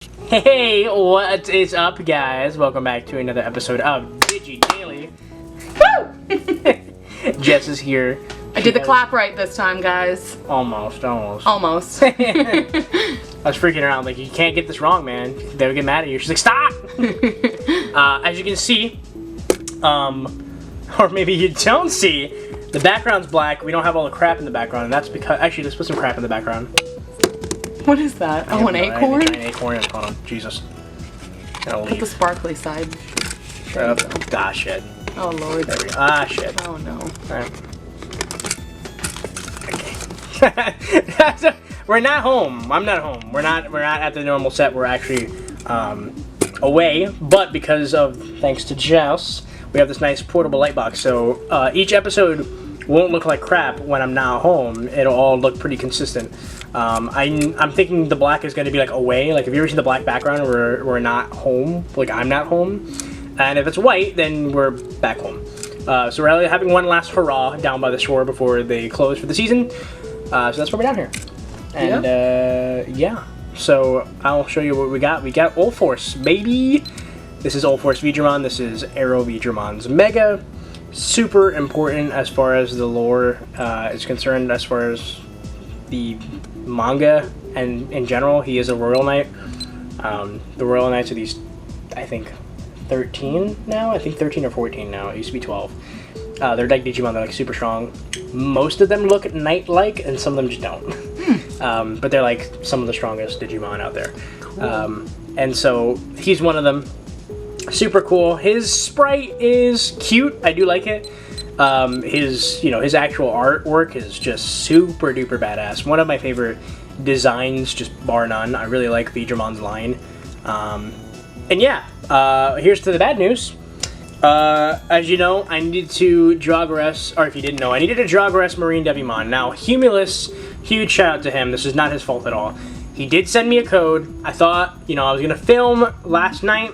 Hey, what is up, guys? Welcome back to another episode of Digi Daily. Woo! Jess is here. I did the clap right this time, guys. Almost. Almost. I was freaking her out, like, you can't get this wrong, man. They would get mad at you. She's like, stop! As you can see, or maybe you don't see, the background's black. We don't have all the crap in the background, and that's because, actually, let's put some crap in the background. What is that? Oh, an acorn? An acorn. Hold on, Jesus. Put the sparkly side. Shut up. Ah, shit. Oh, Lord. There we go. Ah, shit. Oh, no. Alright. Okay. We're not home. I'm not home. We're not at the normal set. We're actually away, but because of, thanks to Jess, we have this nice portable light box. So each episode won't look like crap when I'm not home. It'll all look pretty consistent. I'm thinking the black is going to be like away. Like, if you ever seen the black background, we're not home. Like, I'm not home. And if it's white, then we're back home. So we're having one last hurrah down by the shore before they close for the season. So that's why we're down here. And yeah. So I'll show you what we got. We got Ulforce, baby. This is Ulforce Veedramon. This is Arrow Veedramon's Mega. Super important as far as the lore is concerned, as far as the manga and in general. He is a Royal Knight. The Royal Knights are these, I think, 13 now? I think 13 or 14 now. It used to be 12. They're like Digimon. They're like super strong. Most of them look knight-like, and some of them just don't. But they're like some of the strongest Digimon out there. Cool. And so he's one of them. Super cool. His sprite is cute. I do like it. His actual artwork is just super duper badass. One of my favorite designs, just bar none. I really like Veedramon's line. And yeah, here's to the bad news. As you know, I needed to Jogress, or if you didn't know, I needed to Jogress MarineDevimon. Now, Humulus, huge shout out to him. This is not his fault at all. He did send me a code. I thought, I was going to film last night.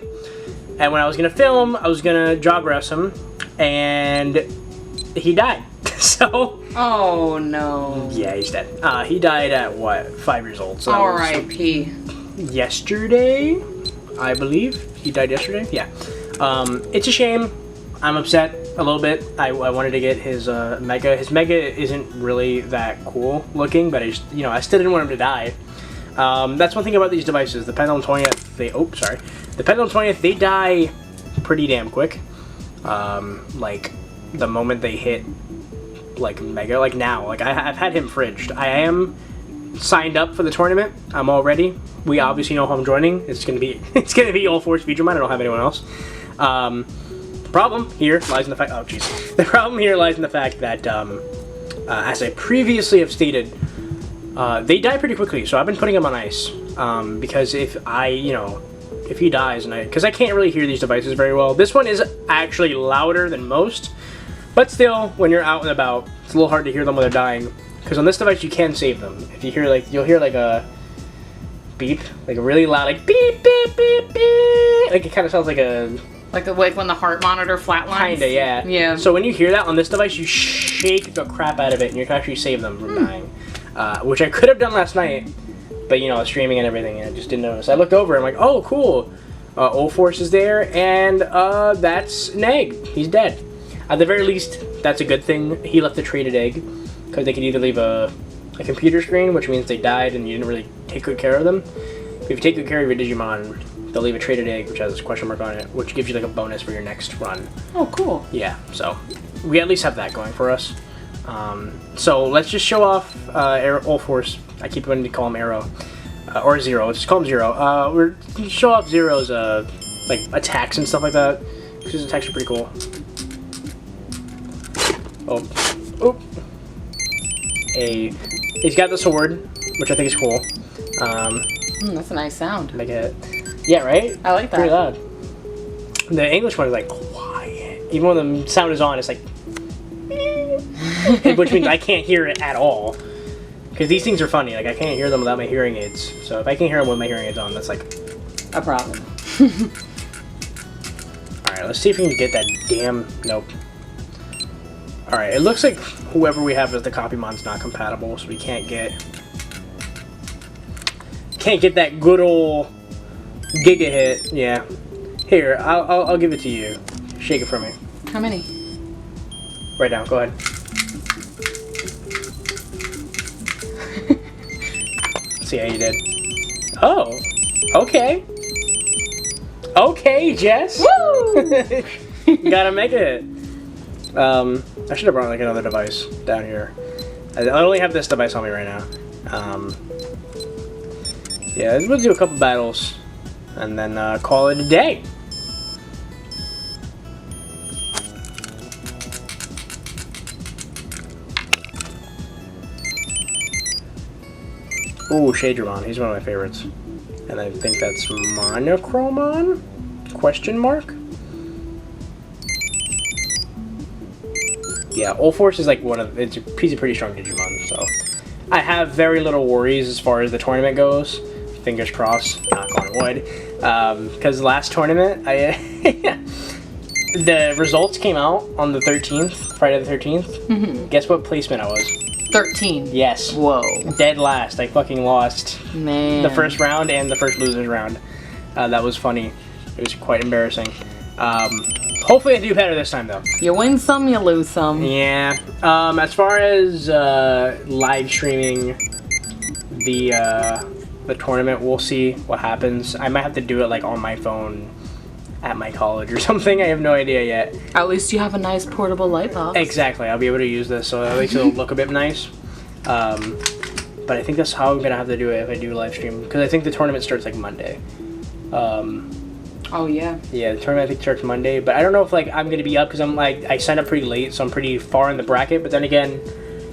And when I was going to film, I was going to Jogress him. And he died. So. Oh, no. Yeah, he's dead. He died at, what, 5 years old. So R.I.P. Yesterday, I believe. He died yesterday? Yeah. It's a shame. I'm upset a little bit. I wanted to get his Mega. His Mega isn't really that cool looking, but I still didn't want him to die. That's one thing about these devices. The Pendulum 20th, the Pendulum 20th, they die pretty damn quick. Like, the moment they hit, like, Mega, like now. Like, I've had him fridged. I am signed up for the tournament. I'm all ready. We obviously know who I'm joining. It's gonna be Ulforce Veedramon. I don't have anyone else. The problem here lies in the fact. Oh, jeez. The problem here lies in the fact that, as I previously have stated, they die pretty quickly. So I've been putting them on ice, because if he dies, because I can't really hear these devices very well. This one is actually louder than most, but still, when you're out and about, it's a little hard to hear them when they're dying. Because on this device, you can save them. If you hear you'll hear like a beep, like a really loud, like beep beep beep beep. Like it kind of sounds like a. Like when the heart monitor flatlines? Kinda, yeah. Yeah. So when you hear that on this device, you shake the crap out of it, and you can actually save them from dying. Which I could have done last night, but streaming and everything, and I just didn't notice. I looked over, and I'm like, oh, cool. Ulforce is there, and that's an egg. He's dead. At the very least, that's a good thing. He left a traded egg, because they could either leave a computer screen, which means they died and you didn't really take good care of them. If you take good care of your Digimon, they'll leave a traded egg, which has a question mark on it, which gives you like a bonus for your next run. Oh, cool. Yeah, so we at least have that going for us. So let's just show off Ulforce. I keep wanting to call him Arrow. Or Zero. Let's just call him Zero. We're going to show off Zero's like attacks and stuff like that, because his attacks are pretty cool. Oh. He's got the sword, which I think is cool. That's a nice sound. Make it. Yeah, right? I like that. Pretty loud. The English one is like quiet. Even when the sound is on, it's like, which means I can't hear it at all. Because these things are funny. Like, I can't hear them without my hearing aids. So if I can hear them with my hearing aids on, that's like a problem. Alright, let's see if we can get that damn. Nope. Alright, it looks like whoever we have as the Copymon's not compatible, so we can't get that good old Giga hit, yeah. Here, I'll give it to you. Shake it for me. How many? Right now, go ahead. See how you did. Oh, okay. Okay, Jess. Woo! Gotta make it. I should have brought like another device down here. I only have this device on me right now. Yeah, we'll do a couple battles and then call it a day. Ooh, Shadramon. He's one of my favorites. And I think that's Monochromon? Question mark? Yeah, Ulforce is like he's a pretty strong Digimon, so. I have very little worries as far as the tournament goes. Fingers crossed, knock on wood. Because last tournament, the results came out on the 13th, Friday the 13th. Mm-hmm. Guess what placement I was? 13. Yes. Whoa. Dead last. I fucking lost. Man. The first round and the first losers round. That was funny. It was quite embarrassing. Hopefully I do better this time though. You win some, you lose some. Yeah. As far as live streaming the tournament, we'll see what happens. I might have to do it like on my phone at my college or something. I have no idea yet. At least you have a nice portable light box. Exactly. I'll be able to use this, so at least it'll look a bit nice. But I think that's how I'm gonna have to do it if I do live stream, because I think the tournament starts like Monday. Oh yeah. Yeah, the tournament I think starts Monday, but I don't know if like I'm gonna be up because I'm like I signed up pretty late, so I'm pretty far in the bracket. But then again,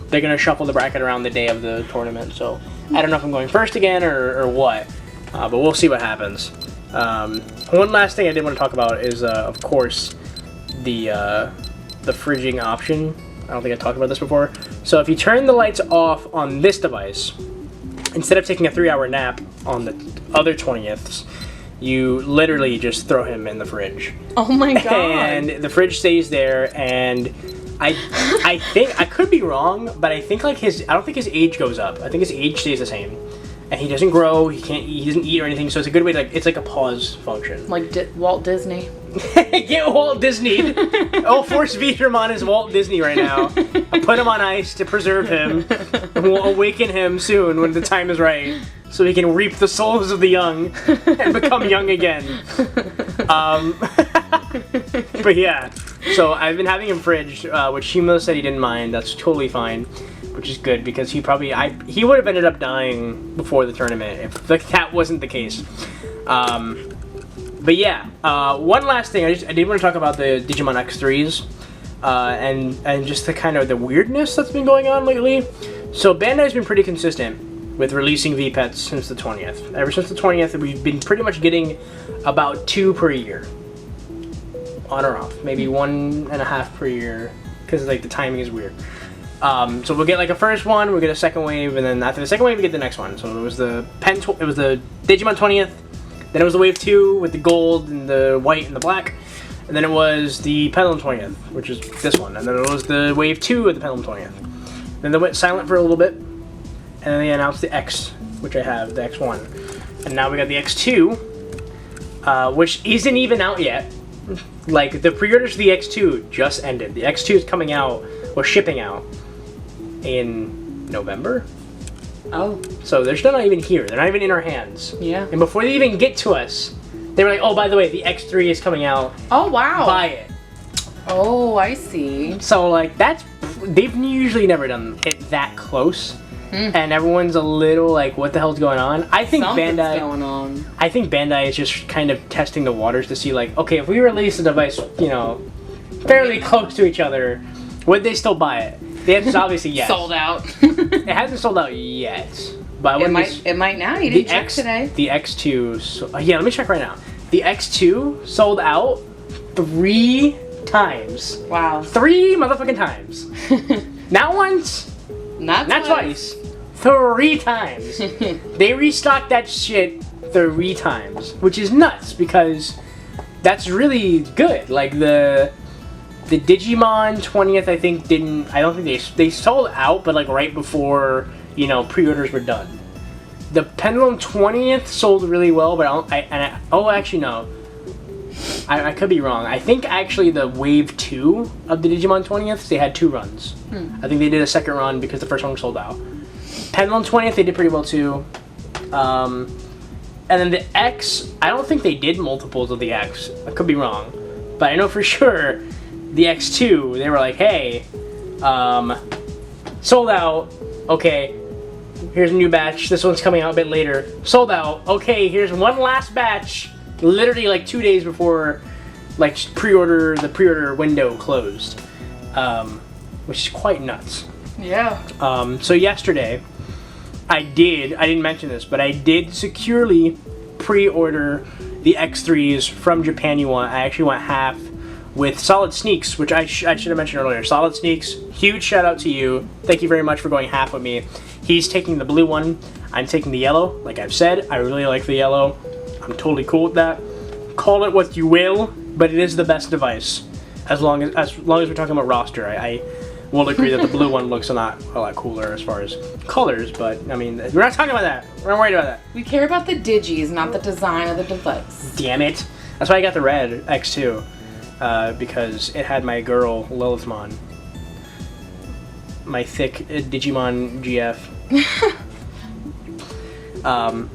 they're gonna shuffle the bracket around the day of the tournament, so I don't know if I'm going first again or what. But we'll see what happens. One last thing I did want to talk about is, of course, the fridging option. I don't think I talked about this before. So if you turn the lights off on this device, instead of taking a 3-hour nap on the other 20ths, you literally just throw him in the fridge. Oh my god. And the fridge stays there, and I think, I could be wrong, but I think like I don't think his age goes up. I think his age stays the same. And he doesn't grow, he doesn't eat or anything, so it's a good way to, like, it's like a pause function. Like Walt Disney. Get Walt Disney. Ulforce Veedramon is Walt Disney right now. I'll put him on ice to preserve him, and we'll awaken him soon when the time is right, so he can reap the souls of the young and become young again. But yeah, so I've been having him fridged, which Shimo said he didn't mind. That's totally fine. Which is good because he would have ended up dying before the tournament if like that wasn't the case. But yeah, one last thing I did want to talk about the Digimon X3s and just the kind of the weirdness that's been going on lately. So Bandai's been pretty consistent with releasing V-Pets since the 20th. Ever since the 20th, we've been pretty much getting about 2 per year, on or off, maybe 1.5 per year because like the timing is weird. So we'll get like a first one, we'll get a second wave, and then after the second wave, we get the next one. So it was the Digimon 20th, then it was the wave 2 with the gold and the white and the black, and then it was the Pendulum 20th, which is this one, and then it was the wave 2 of the Pendulum 20th. Then they went silent for a little bit, and then they announced the X, which I have, the X1. And now we got the X2, which isn't even out yet. Like, the pre-orders for the X2 just ended. The X2 is coming out, or shipping out, in November. Oh. So they're still not even here. They're not even in our hands. Yeah. And before they even get to us, they were like, oh, by the way, the X3 is coming out. Oh, wow. Buy it. Oh, I see. So, like, they've usually never done it that close. And everyone's a little like, what the hell's going on? I think Something's Bandai going on. I think Bandai is just kind of testing the waters to see like, okay, if we release a device, you know, fairly close to each other, would they still buy it? The answer is obviously yes. Sold out. It hasn't sold out yet, but it might now. You didn't check today. The X2, yeah, let me check right now. The X2 sold out 3 times. Wow. 3 motherfucking times. Not once. Not twice. 3 times. They restocked that shit 3 times, which is nuts because that's really good. Like the Digimon 20th, I think I don't think they sold out, but like right before, you know, pre-orders were done. The Pendulum 20th sold really well, but actually no. I could be wrong. I think actually the Wave 2 of the Digimon 20th, they had 2 runs. I think they did a second run because the first one was sold out. Pendulum 20th, they did pretty well too. And then the X, I don't think they did multiples of the X. I could be wrong. But I know for sure the X2, they were like, hey, sold out. Okay, here's a new batch. This one's coming out a bit later. Sold out. Okay, here's one last batch. Literally like 2 days before like the pre-order window closed. Which is quite nuts. Yeah. So yesterday, I didn't mention this, but I did securely pre-order the X3s from Japan. I actually went half with Solid Sneaks, which I should have mentioned earlier. Solid Sneaks, huge shout out to you. Thank you very much for going half with me. He's taking the blue one. I'm taking the yellow. Like I've said, I really like the yellow. I'm totally cool with that. Call it what you will, but it is the best device. As long as we're talking about roster, I will agree that the blue one looks a lot cooler as far as colors, but I mean, we're not talking about that. We're not worried about that. We care about the digis, not the design of the device. Damn it. That's why I got the red X2, because it had my girl, Lilithmon. My thick Digimon GF.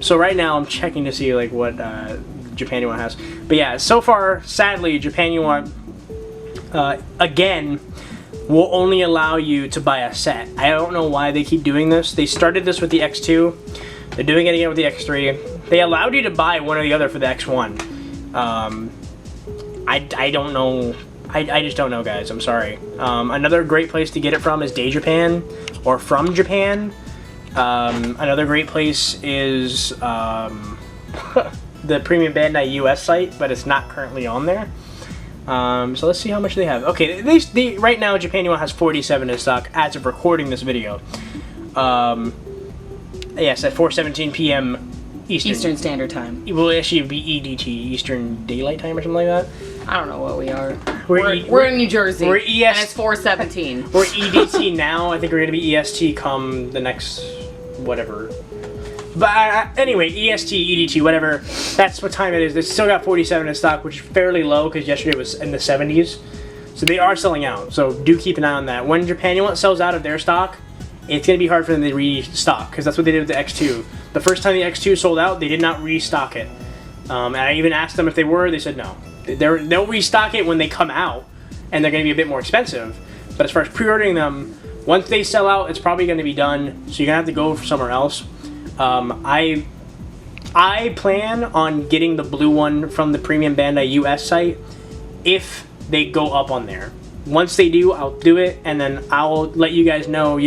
So right now I'm checking to see like what Japan has. But yeah, so far, sadly, Japan again, will only allow you to buy a set. I don't know why they keep doing this. They started this with the X2. They're doing it again with the X3. They allowed you to buy one or the other for the X1. I don't know. I just don't know, guys. I'm sorry. Another great place to get it from is Day Japan, or from Japan. Another great place is the Premium Bandai US site, but it's not currently on there. So let's see how much they have. Okay, they right now Japan has 47 in stock as of recording this video. Yes, at 4:17 p.m. Eastern Standard Time. It will actually be EDT, Eastern Daylight Time or something like that. I don't know what we are. We're in New Jersey. We're ES. And it's 4:17. We're EDT now. I think we're gonna be EST come the next whatever. But anyway, EST, EDT, whatever. That's what time it is. They still got 47 in stock, which is fairly low because yesterday was in the 70s. So they are selling out. So do keep an eye on that. When Japan sells out of their stock, it's going to be hard for them to restock because that's what they did with the X2. The first time the X2 sold out, they did not restock it. And I even asked them if they were. They said no. They'll restock it when they come out, and they're going to be a bit more expensive. But as far as pre-ordering them, once they sell out, it's probably going to be done. So you're going to have to go somewhere else. I plan on getting the blue one from the Premium Bandai US site if they go up on there. Once they do, I'll do it, and then I'll let you guys know,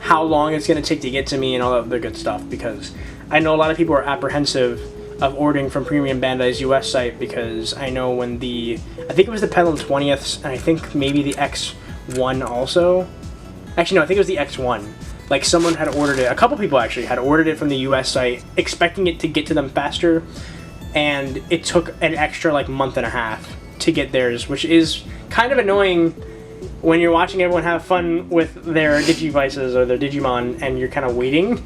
how long it's going to take to get to me and all that other good stuff, because I know a lot of people are apprehensive of ordering from Premium Bandai's US site, because I know when I think it was the Pendulum 20th, and I think maybe the X1 also. Actually, no, I think it was the X1. Like, someone had ordered it, a couple people actually had ordered it from the US site, expecting it to get to them faster, and it took an extra, month and a half to get theirs, which is kind of annoying when you're watching everyone have fun with their Digivices or their Digimon, and you're kind of waiting.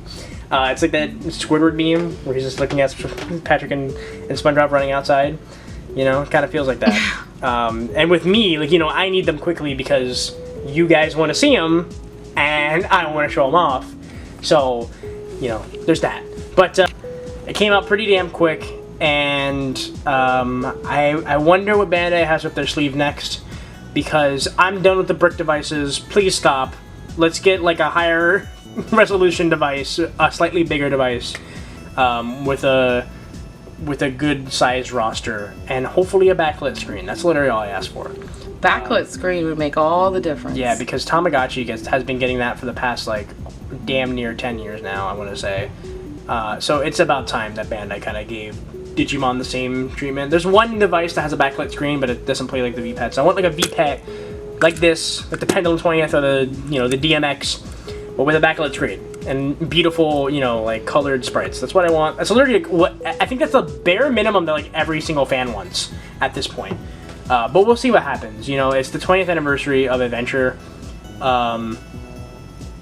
It's like that Squidward meme, where he's just looking at Patrick and SpongeBob running outside. It kind of feels like that. And with me, I need them quickly because you guys want to see them, and I don't want to show them off. So, there's that. But it came out pretty damn quick, and I wonder what Bandai has up their sleeve next, because I'm done with the brick devices. Please stop. Let's get a higher resolution device, a slightly bigger device, with a good sized roster, and hopefully a backlit screen. That's literally all I ask for. Backlit screen would make all the difference. Yeah, because Tamagotchi has been getting that for the past damn near 10 years now, I want to say. So it's about time that Bandai kind of gave Digimon the same treatment. There's one device that has a backlit screen, but it doesn't play like the V-Pet. So I want a V-Pet like this, like the Pendulum 20th or the the DMX, but with a backlit screen and beautiful colored sprites. That's what I want. That's literally what I think. That's the bare minimum that every single fan wants at this point. But we'll see what happens. It's the 20th anniversary of Adventure.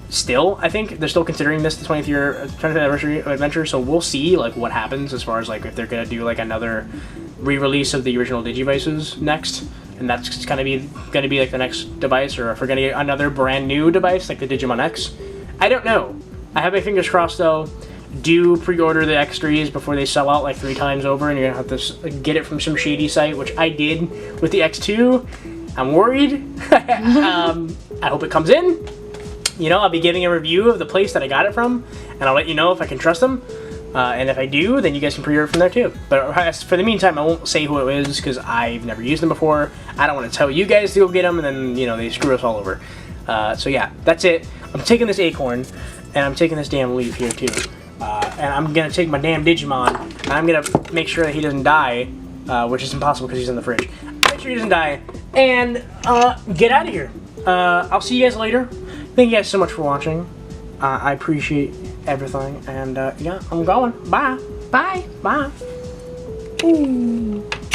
still, I think they're still considering this the 20th anniversary of Adventure, so we'll see like what happens as far as like if they're gonna do like another re-release of the original Digivices next, and that's gonna be like the next device, or if we're gonna get another brand new device like the Digimon X. I don't know. I have my fingers crossed though. Do pre-order the X3s before they sell out like 3 times over, and you're gonna have to get it from some shady site, which I did with the X2. I'm worried. I hope it comes in. You know, I'll be giving a review of the place that I got it from, and I'll let you know if I can trust them. And if I do, then you guys can pre-order from there too. But for the meantime, I won't say who it is because I've never used them before. I don't want to tell you guys to go get them, and then, you know, they screw us all over. So yeah, that's it. I'm taking this acorn, and I'm taking this damn leaf here too. And I'm going to take my damn Digimon, and I'm going to make sure that he doesn't die, which is impossible because he's in the fridge. Make sure he doesn't die, and get out of here. I'll see you guys later. Thank you guys so much for watching. I appreciate everything, and yeah, I'm going. Bye. Bye. Bye. Ooh.